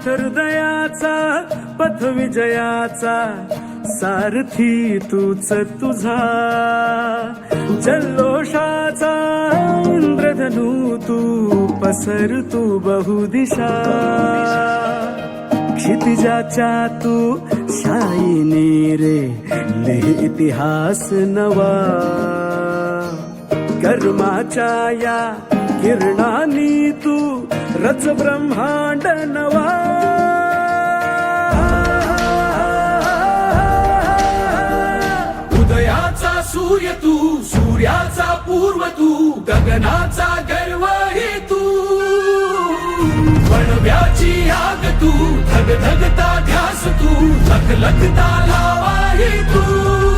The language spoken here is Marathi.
पथ हृदयाचा पथ विजयाचा सारथी तूच तुझा जल्लोषाचा इंद्रधनू तू पसर तू बहुदिशा क्षितिजाच्या तू शाईनी रे लिह इतिहास नवा कर्माच्या या किरणांनी तू रच ब्रह्मांड नवा उदयाचा सूर्य तू सूर्याचा पूर्व तू गगनाचा गर्व हे तू वणव्याची आग तू धगधगता ध्यास तू लखलखता लावा हे तू